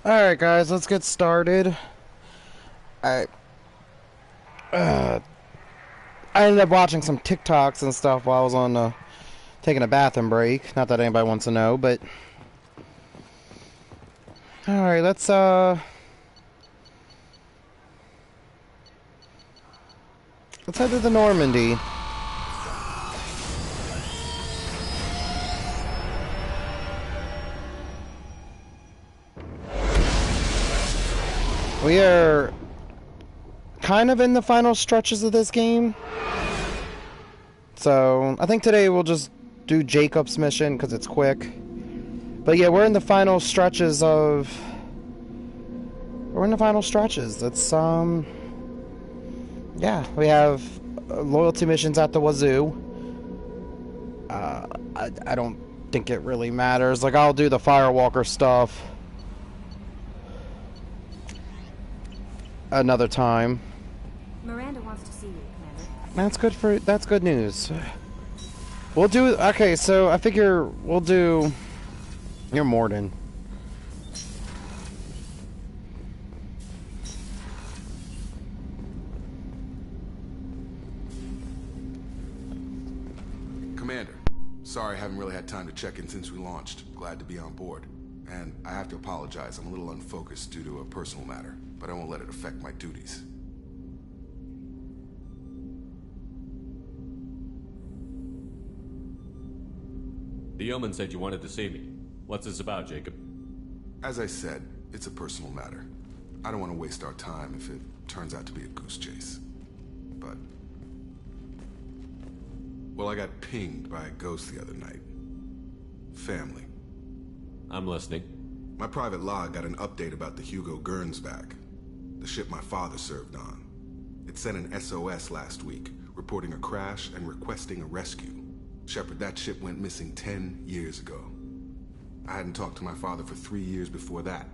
Alright guys, let's get started. I I ended up watching some TikToks and stuff while I was on taking a bathroom break. Not that anybody wants to know, but alright, let's head to the Normandy. We are kind of in the final stretches of this game. So, I think today we'll just do Jacob's mission because it's quick. But yeah, we're in the final stretches of... We're in the final stretches. It's, yeah, we have loyalty missions at the wazoo. I don't think it really matters. Like, I'll do the Firewalker stuff another time. Miranda wants to see you, Commander. That's good news. We'll do, okay, so I figure we'll do, you're Morden. Commander, sorry I haven't really had time to check in since we launched. Glad to be on board. And I have to apologize, I'm a little unfocused due to a personal matter, but I won't let it affect my duties. The yeoman said you wanted to see me. What's this about, Jacob? As I said, it's a personal matter. I don't want to waste our time if it turns out to be a goose chase. But... well, I got pinged by a ghost the other night. Family. I'm listening. My private log got an update about the Hugo Gernsback, the ship my father served on. It sent an SOS last week, reporting a crash and requesting a rescue. Shepard, that ship went missing 10 years ago. I hadn't talked to my father for 3 years before that.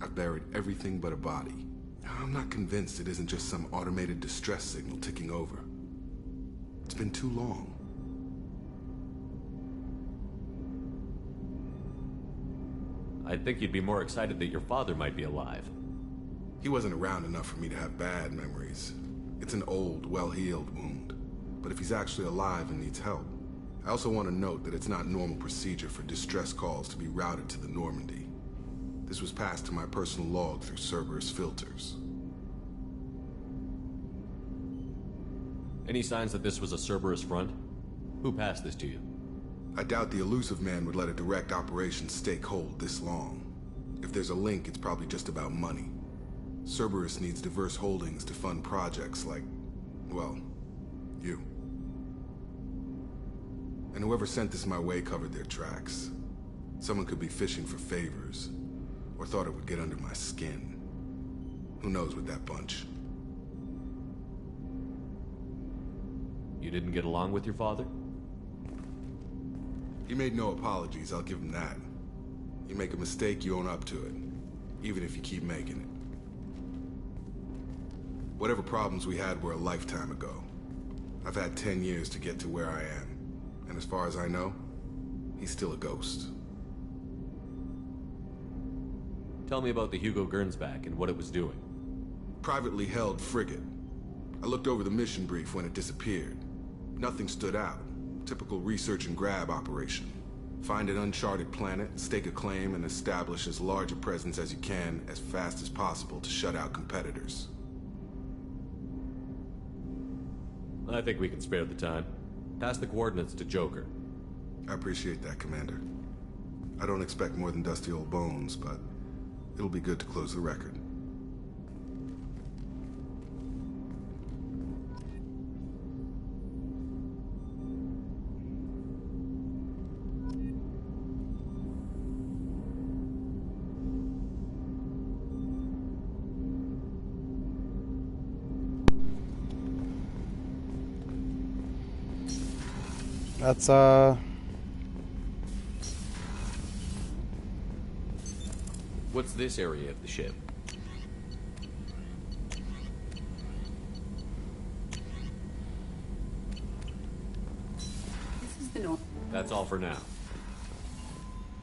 I've buried everything but a body. I'm not convinced it isn't just some automated distress signal ticking over. It's been too long. I'd think you'd be more excited that your father might be alive. He wasn't around enough for me to have bad memories. It's an old, well-healed wound. But if he's actually alive and needs help, I also want to note that it's not normal procedure for distress calls to be routed to the Normandy. This was passed to my personal log through Cerberus filters. Any signs that this was a Cerberus front? Who passed this to you? I doubt the elusive man would let a direct operation stake hold this long. If there's a link, it's probably just about money. Cerberus needs diverse holdings to fund projects like, well, you. And whoever sent this my way covered their tracks. Someone could be fishing for favors, or thought it would get under my skin. Who knows with that bunch? You didn't get along with your father? He made no apologies, I'll give him that. You make a mistake, you own up to it, even if you keep making it. Whatever problems we had were a lifetime ago. I've had 10 years to get to where I am. And as far as I know, he's still a ghost. Tell me about the Hugo Gernsback and what it was doing. Privately held frigate. I looked over the mission brief when it disappeared. Nothing stood out. Typical research and grab operation. Find an uncharted planet, stake a claim, and establish as large a presence as you can as fast as possible to shut out competitors. I think we can spare the time. Pass the coordinates to Joker. I appreciate that, Commander. I don't expect more than dusty old bones, but it'll be good to close the record. That's, What's this area of the ship? This is the North. That's all for now.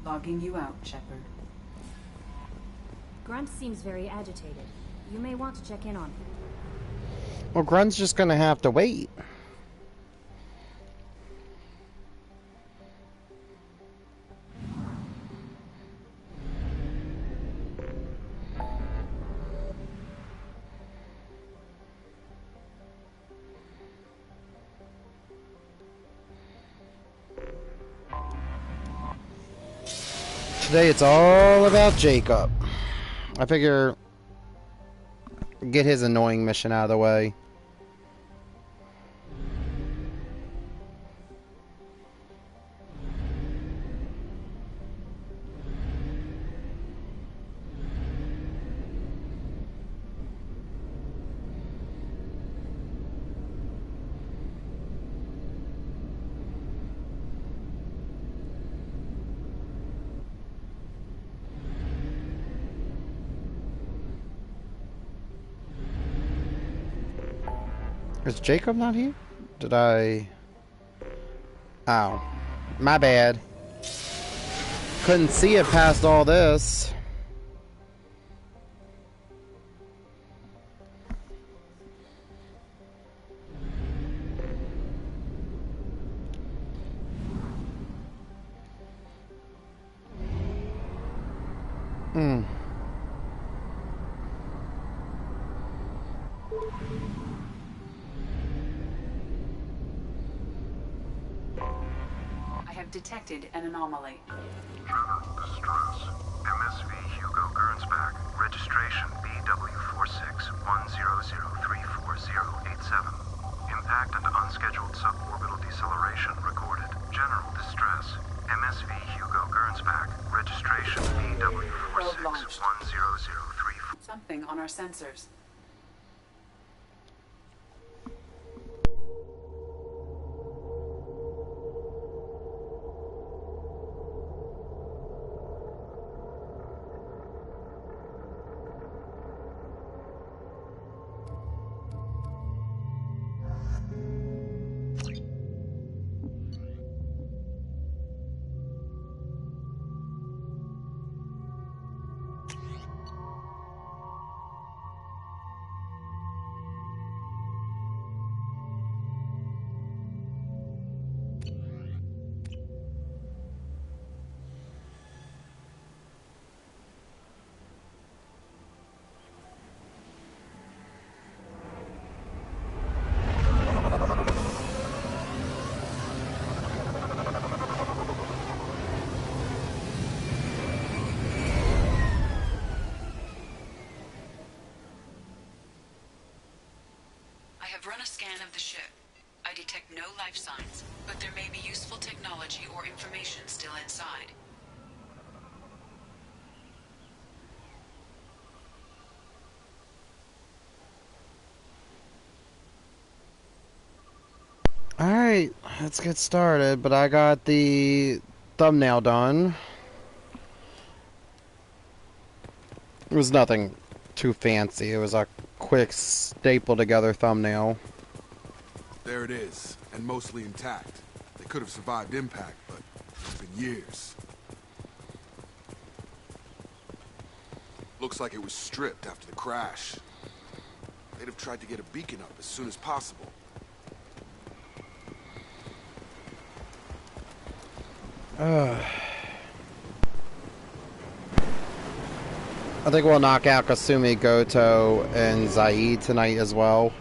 Logging you out, Shepard. Grunt seems very agitated. You may want to check in on him. Well, Grunt's just gonna have to wait. Today it's all about Jacob. I figure get his annoying mission out of the way. Is Jacob not here? Did I... Oh. My bad. Couldn't see it past all this. Detected an anomaly. Distress. MSV Hugo Gernsback. Registration BW4610034087. Impact and unscheduled suborbital deceleration recorded. General distress. MSV Hugo Gernsback. Registration BW46100340. Something on our sensors. Run a scan of the ship. I detect no life signs, but there may be useful technology or information still inside. Alright, let's get started, but I got the thumbnail done. It was nothing too fancy, it was a quick staple together thumbnail. There it is, and mostly intact. They could have survived impact, but it's been years. Looks like it was stripped after the crash. They'd have tried to get a beacon up as soon as possible. I think we'll knock out Kasumi, Goto, and Zaid tonight as well.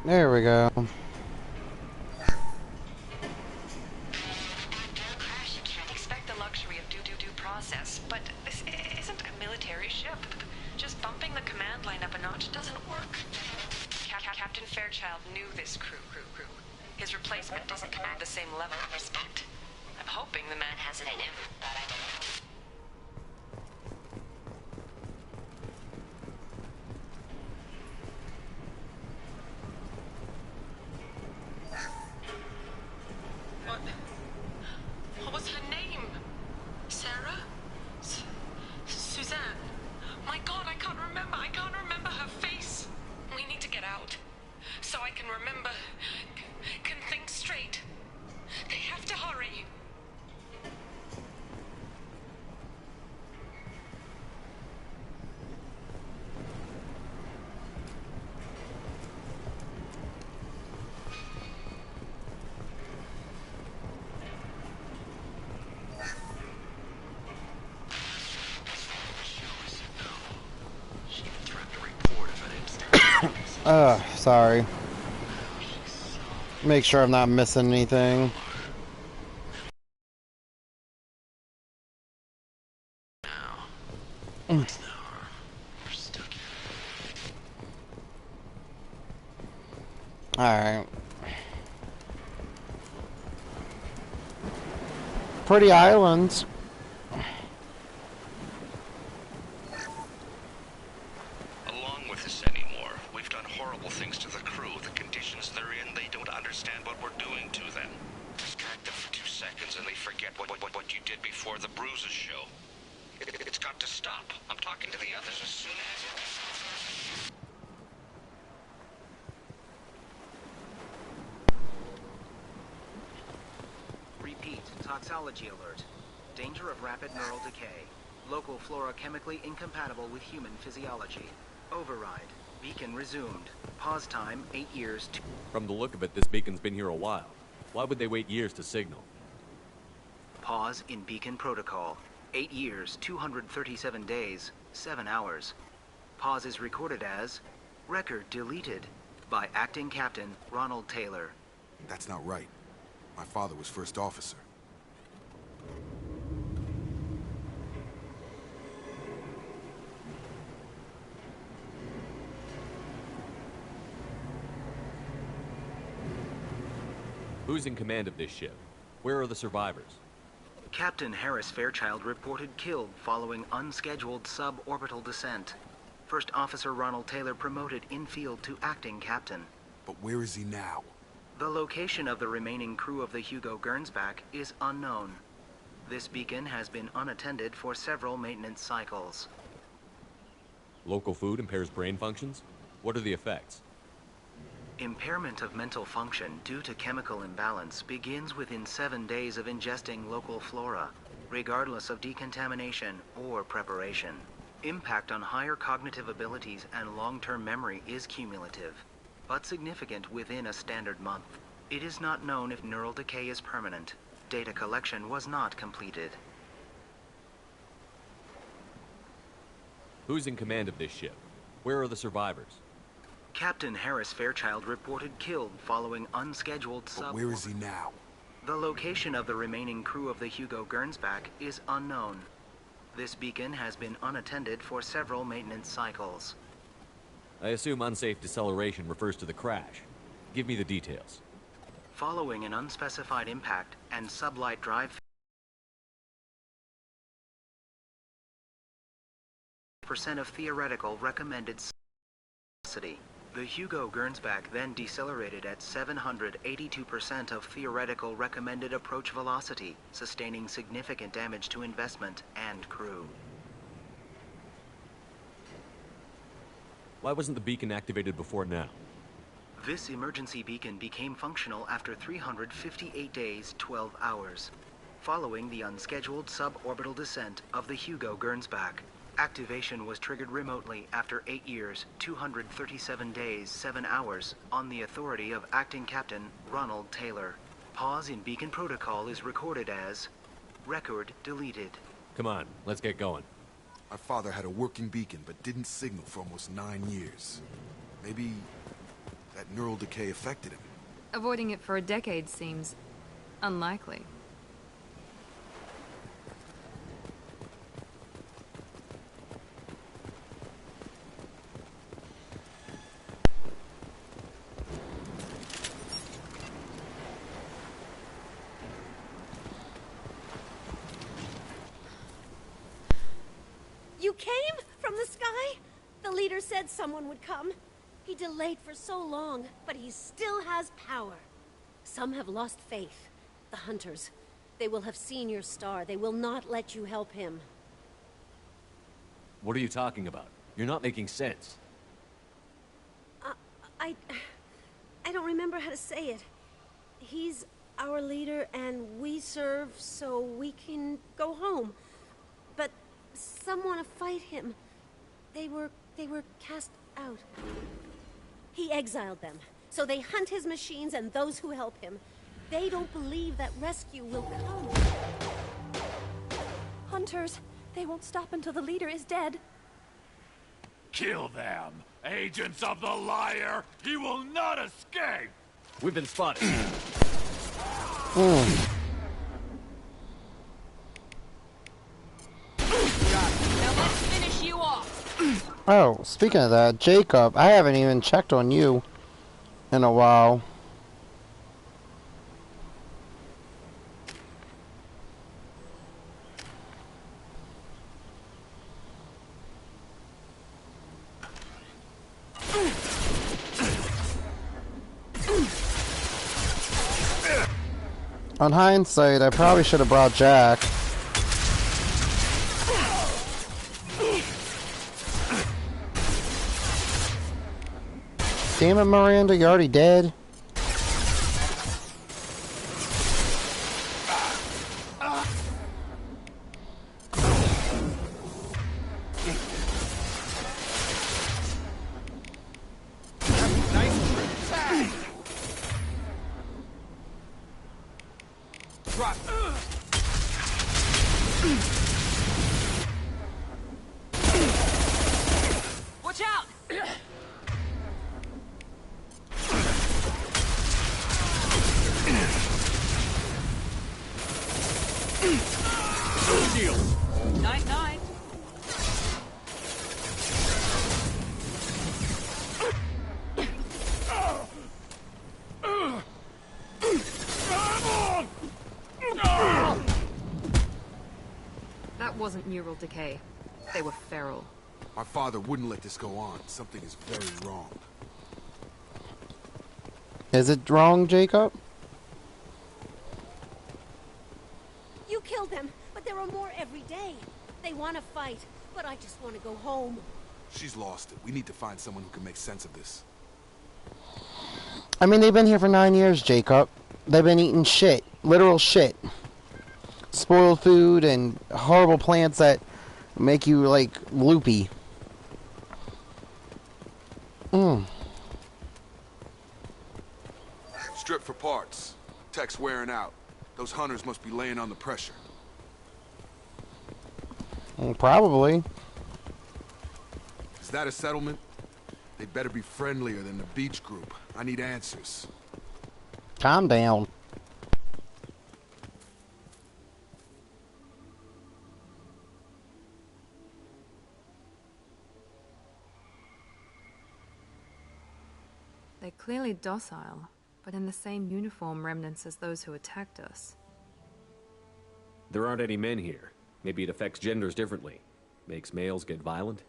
There we go. Crash, you can't expect the luxury of due process, but this isn't a military ship. Just bumping the command line up a notch doesn't work. Captain Fairchild knew this crew. His replacement doesn't command the same level of respect. I'm hoping the man has it in him, but I don't know. What was her name? Sarah? Suzanne? My God, I can't remember. I can't remember her face. We need to get out. So I can remember. Can think straight. They have to hurry. Sorry. Make sure I'm not missing anything. Alright. Pretty islands. Along with this anymore. We've done horrible things to the crew. The conditions they're in, they don't understand what we're doing to them. Distract them for 2 seconds and they forget what you did before the bruises show. It's got to stop. I'm talking to the others as soon as... Repeat, toxology alert. Danger of rapid neural decay. Local flora chemically incompatible with human physiology. Override. Beacon resumed. Pause time, 8 years to... From the look of it, this beacon's been here a while. Why would they wait years to signal? Pause in beacon protocol. 8 years, 237 days, 7 hours. Pause is recorded as... Record deleted by Acting Captain Ronald Taylor. That's not right. My father was first officer. Who's in command of this ship? Where are the survivors? Captain Harris Fairchild reported killed following unscheduled suborbital descent. First Officer Ronald Taylor promoted in-field to acting captain. But where is he now? The location of the remaining crew of the Hugo Gernsback is unknown. This beacon has been unattended for several maintenance cycles. Local food impairs brain functions? What are the effects? Impairment of mental function due to chemical imbalance begins within 7 days of ingesting local flora, regardless of decontamination or preparation. Impact on higher cognitive abilities and long-term memory is cumulative, but significant within a standard month. It is not known if neural decay is permanent. Data collection was not completed. Who's in command of this ship? Where are the survivors? Captain Harris Fairchild reported killed following unscheduled But where is he now? The location of the remaining crew of the Hugo Gernsback is unknown. This beacon has been unattended for several maintenance cycles. I assume unsafe deceleration refers to the crash. Give me the details. Following an unspecified impact and sublight drive percent of theoretical recommended velocity. The Hugo Gernsback then decelerated at 782% of theoretical recommended approach velocity, sustaining significant damage to investment and crew. Why wasn't the beacon activated before now? This emergency beacon became functional after 358 days, 12 hours, following the unscheduled suborbital descent of the Hugo Gernsback. Activation was triggered remotely after 8 years, 237 days, 7 hours, on the authority of Acting Captain Ronald Taylor. Pause in beacon protocol is recorded as record deleted. Come on, let's get going. My father had a working beacon, but didn't signal for almost 9 years. Maybe that neural decay affected him. Avoiding it for a decade seems unlikely. You came from the sky? The leader said someone would come. He delayed for so long, but he still has power. Some have lost faith. The hunters. They will have seen your star. They will not let you help him. What are you talking about? You're not making sense. I don't remember how to say it. He's our leader and we serve so we can go home. But some want to fight him. They were cast out. He exiled them, so they hunt his machines and those who help him. They don't believe that rescue will come. Hunters, they won't stop until the leader is dead. Kill them! Agents of the liar! He will not escape! We've been spotted. Now let's finish you off. Oh, speaking of that, Jacob, I haven't even checked on you in a while. On hindsight, I probably should have brought Jack. Damn it, Miranda, you're already dead. Watch out! Shield. Night night. That wasn't neural decay. They were feral. My father wouldn't let this go on. Something is very wrong. Is it wrong, Jacob? You killed them, but there are more every day. They want to fight, but I just want to go home. She's lost it. We need to find someone who can make sense of this. I mean, they've been here for 9 years, Jacob. They've been eating shit. Literal shit. Spoiled food and horrible plants that make you, like, loopy. Strip for parts. Tech's wearing out. Those hunters must be laying on the pressure. Probably. Is that a settlement? They'd better be friendlier than the beach group. I need answers. Calm down. They're clearly docile, but in the same uniform remnants as those who attacked us. There aren't any men here. Maybe it affects genders differently. Makes males get violent?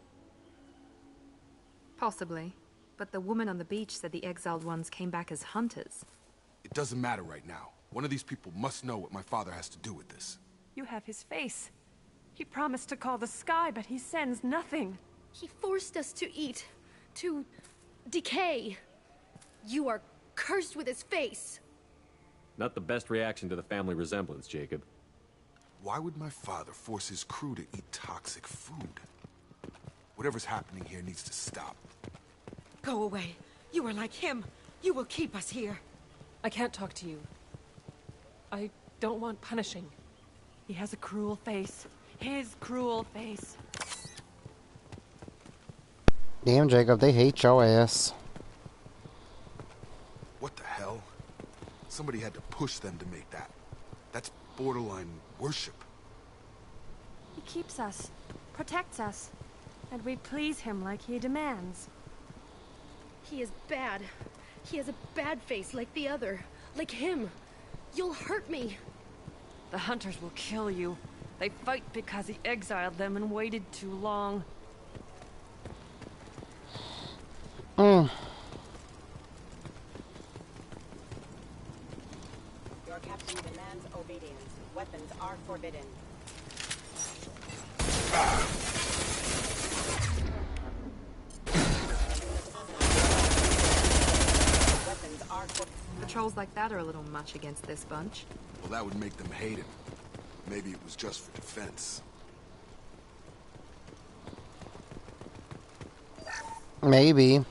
Possibly. But the woman on the beach said the exiled ones came back as hunters. It doesn't matter right now. One of these people must know what my father has to do with this. You have his face. He promised to call the sky, but he sends nothing. He forced us to eat, to decay. You are cursed with his face. Not the best reaction to the family resemblance, Jacob. Why would my father force his crew to eat toxic food? Whatever's happening here needs to stop. Go away. You are like him. You will keep us here. I can't talk to you. I don't want punishing. He has a cruel face. His cruel face. Damn, Jacob, they hate your ass. Somebody had to push them to make that. That's borderline worship. He keeps us, protects us, and we please him like he demands. He is bad. He has a bad face like the other. Like him. You'll hurt me. The hunters will kill you. They fight because he exiled them and waited too long. Your captain demands obedience. Weapons are forbidden. Patrols like that are a little much against this bunch. Well, that would make them hate him. Maybe it was just for defense. Maybe.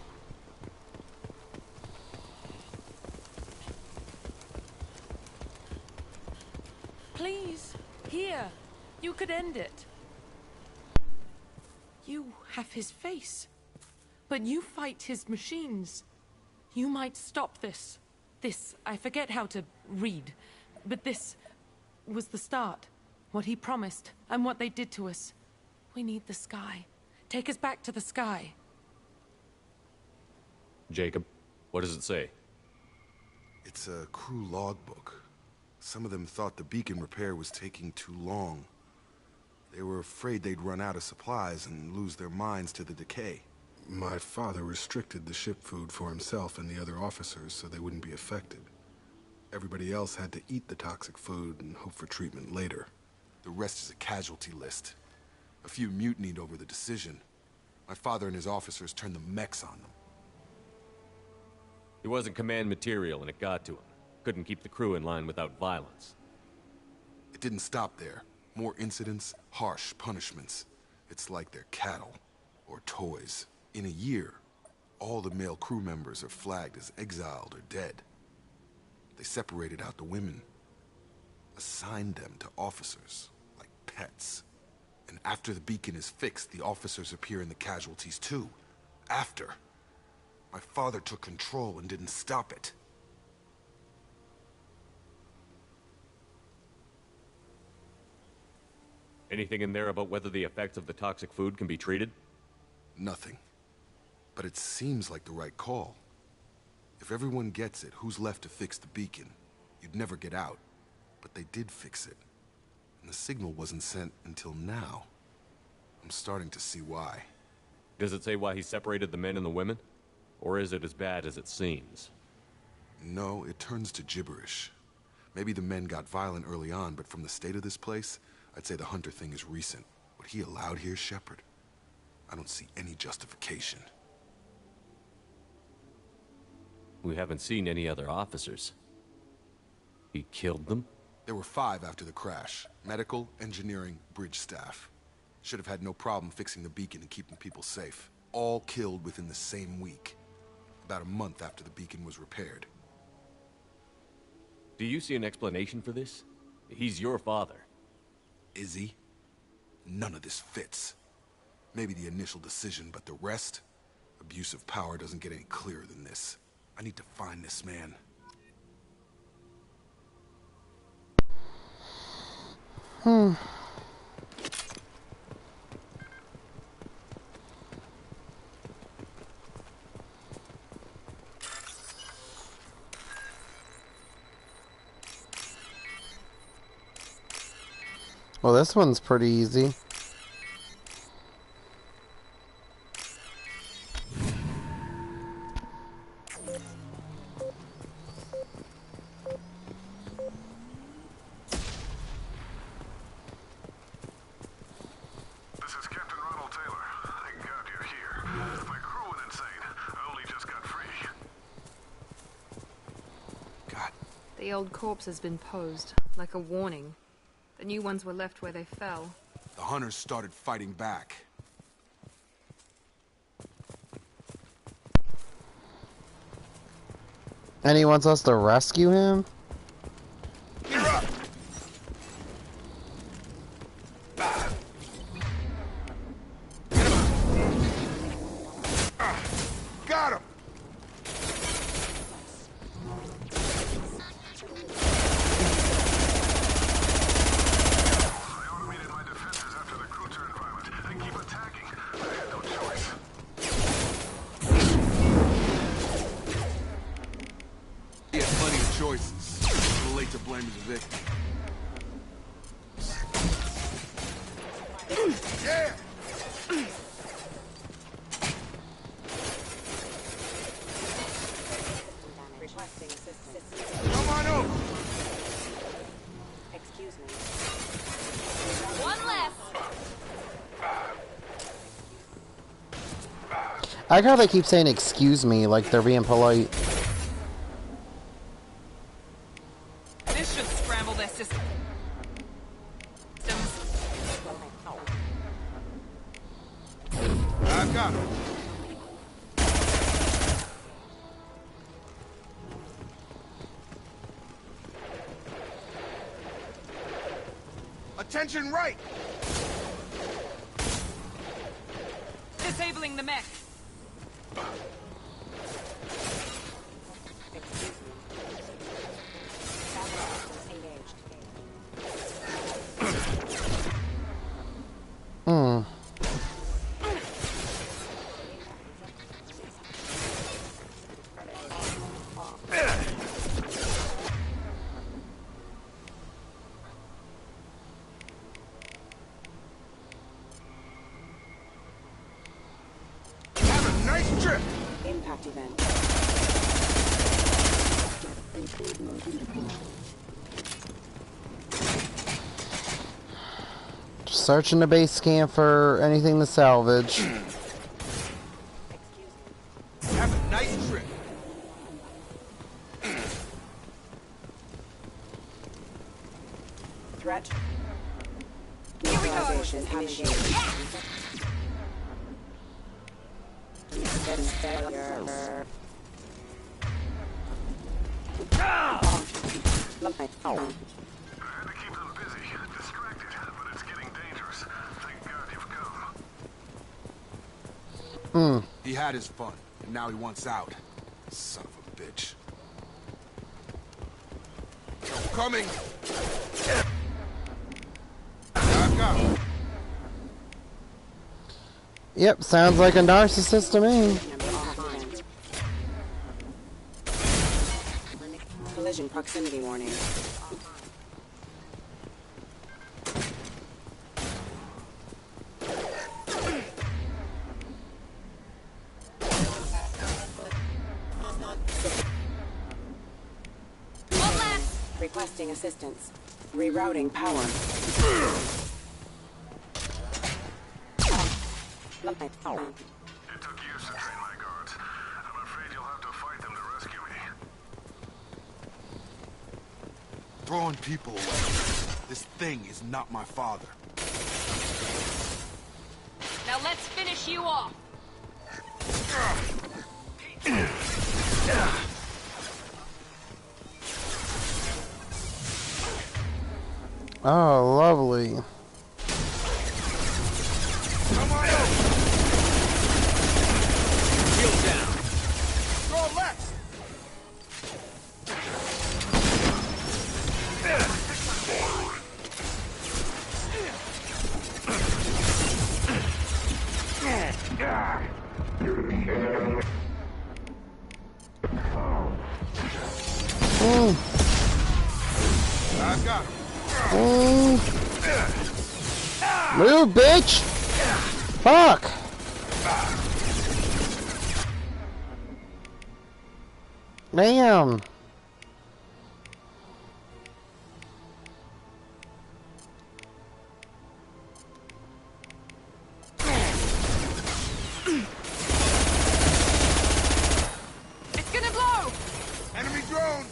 Please, here. You could end it. You have his face. But you fight his machines. You might stop this. This, I forget how to read. But this was the start. What he promised, and what they did to us. We need the sky. Take us back to the sky. Jacob, what does it say? It's a crew logbook. Some of them thought the beacon repair was taking too long. They were afraid they'd run out of supplies and lose their minds to the decay. My father restricted the ship food for himself and the other officers so they wouldn't be affected. Everybody else had to eat the toxic food and hope for treatment later. The rest is a casualty list. A few mutinied over the decision. My father and his officers turned the mechs on them. He wasn't command material and it got to him. Couldn't keep the crew in line without violence. It didn't stop there. More incidents, harsh punishments. It's like they're cattle or toys. In a year, all the male crew members are flagged as exiled or dead. They separated out the women, assigned them to officers, like pets. And after the beacon is fixed, the officers appear in the casualties too. After. My father took control and didn't stop it. Anything in there about whether the effects of the toxic food can be treated? Nothing. But it seems like the right call. If everyone gets it, who's left to fix the beacon? You'd never get out. But they did fix it. And the signal wasn't sent until now. I'm starting to see why. Does it say why he separated the men and the women? Or is it as bad as it seems? No, it turns to gibberish. Maybe the men got violent early on, but from the state of this place, I'd say the Hunter thing is recent. What he allowed here, Shepard, I don't see any justification. We haven't seen any other officers. He killed them? There were 5 after the crash. Medical, engineering, bridge staff. Should have had no problem fixing the beacon and keeping people safe. All killed within the same week. About a month after the beacon was repaired. Do you see an explanation for this? He's your father. Is he? None of this fits. Maybe the initial decision, but the rest? Abuse of power doesn't get any clearer than this. I need to find this man. Well, this one's pretty easy. The old corpse has been posed, like a warning. The new ones were left where they fell. The hunters started fighting back. And he wants us to rescue him? You're up! Got him! He has plenty of choices. Too late to blame the victim. Yeah! Come on over! Excuse me. One less. I like how they keep saying excuse me like they're being polite. This should scramble their systems. I've got him. Attention right! Disabling the mech. Have a nice trip! Impact event. Just searching the base camp for anything to salvage. Have a nice trip. Threat. Neutralization initiated. Failure. I had to keep them busy, distracted, but it's getting dangerous. Thank God you've come. He had his fun, and now he wants out. Son of a bitch. Coming! I've got him. Yep, sounds like a narcissist to me. Collision proximity warning. Requesting assistance. Rerouting power. It took years to train my guards. I'm afraid you'll have to fight them to rescue me. Throwing people away. This thing is not my father. Now let's finish you off. Oh, lovely. Come on over. Shield down. Throw left. I've got him. Move, bitch! Fuck! Damn! It's gonna blow! Enemy drone.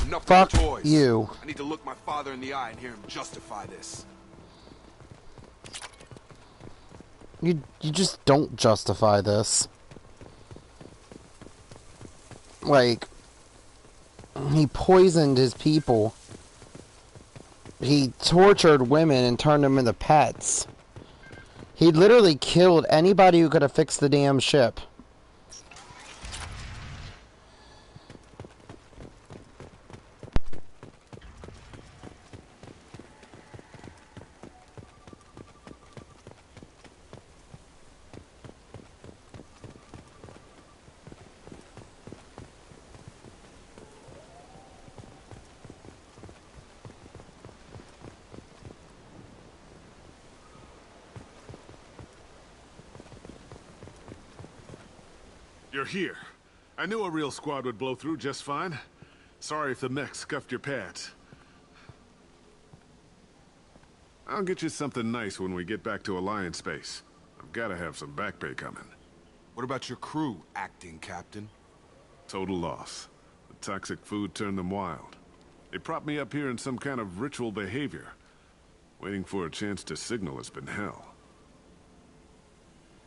Enough Fuck with toys. you. I need to look my father in the eye and hear him justify this. You just don't justify this. Like, he poisoned his people. He tortured women and turned them into pets. He literally killed anybody who could have fixed the damn ship. You're here. I knew a real squad would blow through just fine. Sorry if the mech scuffed your pads. I'll get you something nice when we get back to Alliance base. I've gotta have some back pay coming. What about your crew, acting captain? Total loss. The toxic food turned them wild. They propped me up here in some kind of ritual behavior. Waiting for a chance to signal has been hell.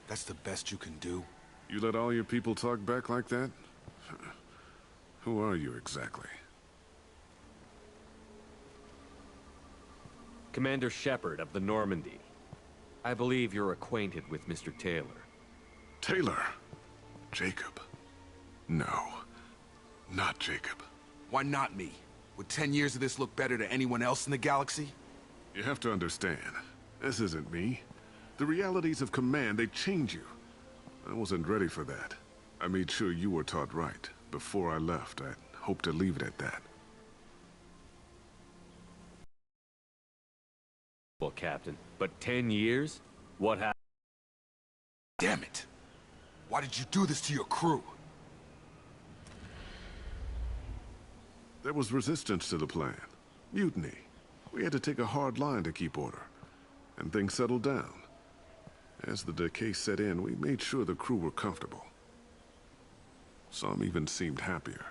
That's the best you can do? You let all your people talk back like that? Who are you exactly? Commander Shepard of the Normandy. I believe you're acquainted with Mr. Taylor. Taylor? Jacob? No. Not Jacob. Why not me? Would 10 years of this look better to anyone else in the galaxy? You have to understand, this isn't me. The realities of command, they change you. I wasn't ready for that. I made sure you were taught right. Before I left, I hoped to leave it at that. Well, Captain, but 10 years? What happened? Damn it! Why did you do this to your crew? There was resistance to the plan. Mutiny. We had to take a hard line to keep order. And things settled down. As the decay set in, we made sure the crew were comfortable. Some even seemed happier.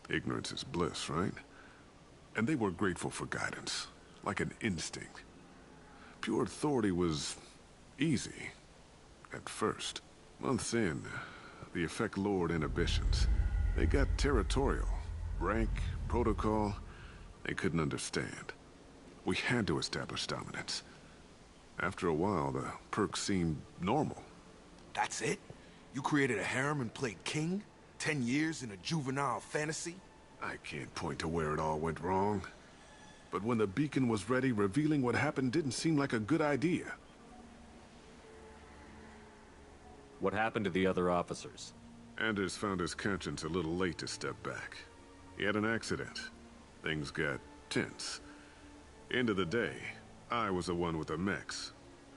Ignorance is bliss, right? And they were grateful for guidance, like an instinct. Pure authority was easy, at first. Months in, the effect lowered inhibitions. They got territorial. Rank, protocol, they couldn't understand. We had to establish dominance. After a while, the perks seemed normal. That's it? You created a harem and played king? 10 years in a juvenile fantasy? I can't point to where it all went wrong. But when the beacon was ready, revealing what happened didn't seem like a good idea. What happened to the other officers? Anders found his conscience a little late to step back. He had an accident. Things got tense. End of the day, I was the one with the mechs.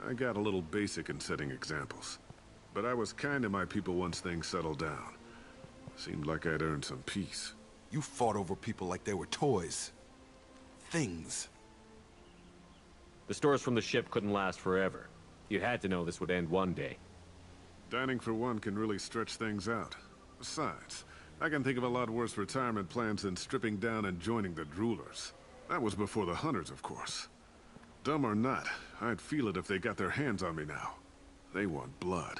I got a little basic in setting examples. But I was kind to my people once things settled down. Seemed like I'd earned some peace. You fought over people like they were toys. Things. The stores from the ship couldn't last forever. You had to know this would end one day. Dining for one can really stretch things out. Besides, I can think of a lot worse retirement plans than stripping down and joining the droolers. That was before the hunters, of course. Dumb or not, I'd feel it if they got their hands on me now. They want blood.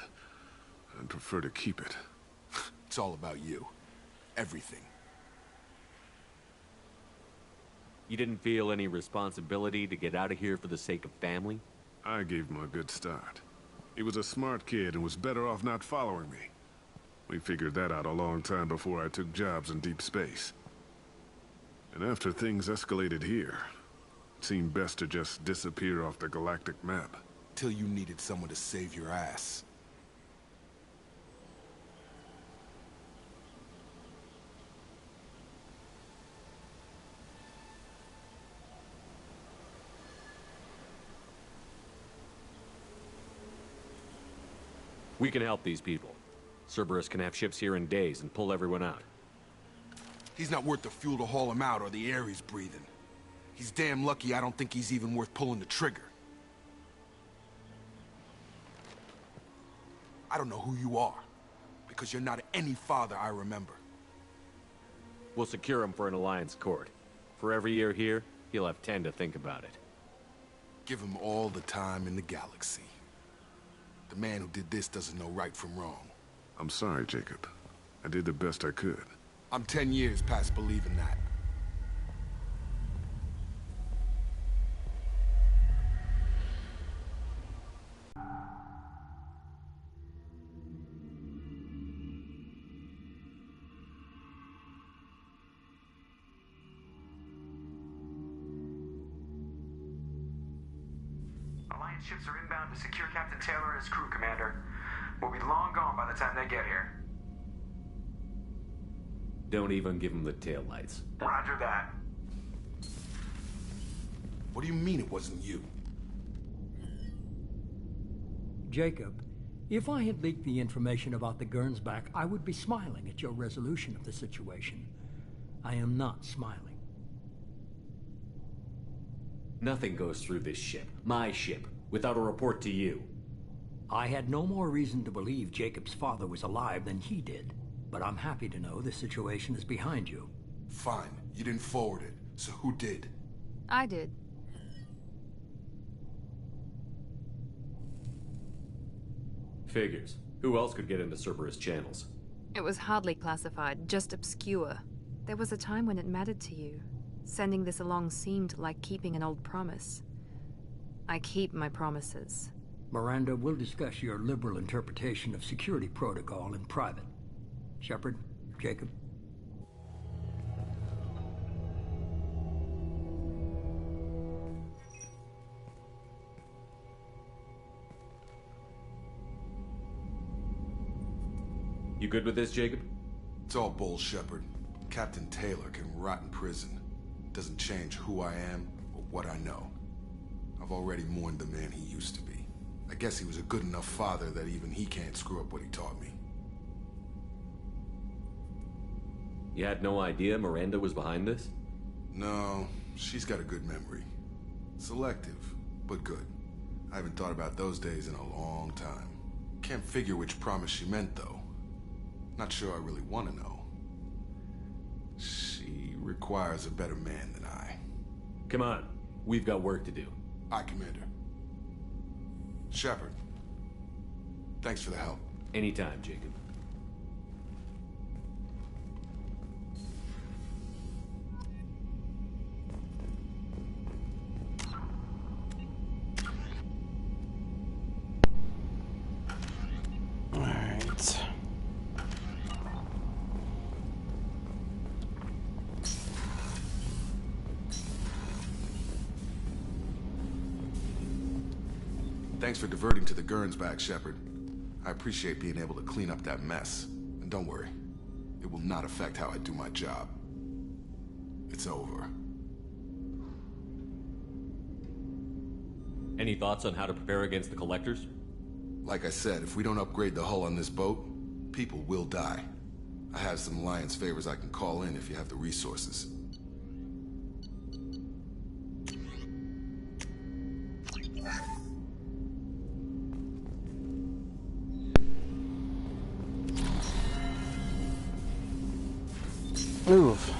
I'd prefer to keep it. It's all about you. Everything. You didn't feel any responsibility to get out of here for the sake of family? I gave him a good start. He was a smart kid and was better off not following me. We figured that out a long time before I took jobs in deep space. And after things escalated here, it seemed best to just disappear off the galactic map. Till you needed someone to save your ass. We can help these people. Cerberus can have ships here in days and pull everyone out. He's not worth the fuel to haul him out or the air he's breathing. He's damn lucky I don't think he's even worth pulling the trigger. I don't know who you are, because you're not any father I remember. We'll secure him for an Alliance court. For every year here, he'll have 10 to think about it. Give him all the time in the galaxy. The man who did this doesn't know right from wrong. I'm sorry, Jacob. I did the best I could. I'm 10 years past believing that. Alliance ships are inbound to secure Captain Taylor and his crew, Commander. We'll be long gone by the time they get here. Don't even give him the taillights. Roger that. What do you mean it wasn't you? Jacob, if I had leaked the information about the Gernsback, I would be smiling at your resolution of the situation. I am not smiling. Nothing goes through this ship, my ship, without a report to you. I had no more reason to believe Jacob's father was alive than he did, but I'm happy to know the situation is behind you. Fine, you didn't forward it, so who did? I did. Figures. Who else could get into Cerberus channels? It was hardly classified, just obscure. There was a time when it mattered to you. Sending this along seemed like keeping an old promise. I keep my promises. Miranda, we'll discuss your liberal interpretation of security protocol in private. Shepard, Jacob. You good with this, Jacob? It's all bull, Shepard. Captain Taylor can rot in prison. Doesn't change who I am or what I know. I've already mourned the man he used to be. I guess he was a good enough father that even he can't screw up what he taught me. You had no idea Miranda was behind this? No, she's got a good memory. Selective, but good. I haven't thought about those days in a long time. Can't figure which promise she meant, though. Not sure I really want to know. She requires a better man than I. Come on, we've got work to do. Aye, Commander. Shepard, thanks for the help. Anytime, Jacob. Alright. Thanks for diverting to the Gernsback, Shepard. I appreciate being able to clean up that mess. And don't worry, it will not affect how I do my job. It's over. Any thoughts on how to prepare against the Collectors? Like I said, if we don't upgrade the hull on this boat, people will die. I have some Alliance favors I can call in if you have the resources. Move.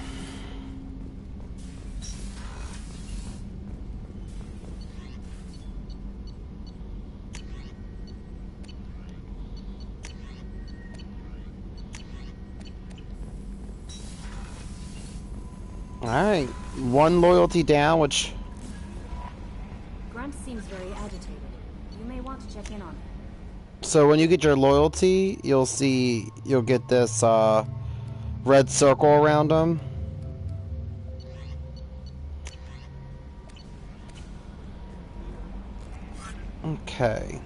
Alright, one loyalty down, which... Grunt seems very agitated. You may want to check in on him. So when you get your loyalty, you'll get this, red circle around him. Okay.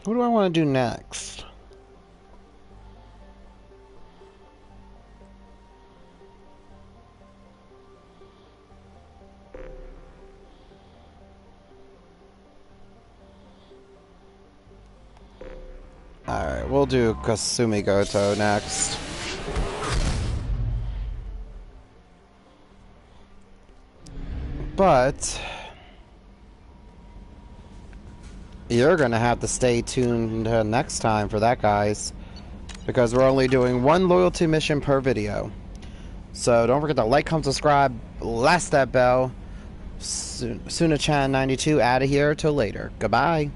What do I want to do next? Alright, we'll do Kasumi Goto next. But you're gonna have to stay tuned next time for that, guys, because we're only doing one loyalty mission per video. So don't forget to like, comment, subscribe, blast that bell. Suna-chan 92 out of here till later. Goodbye.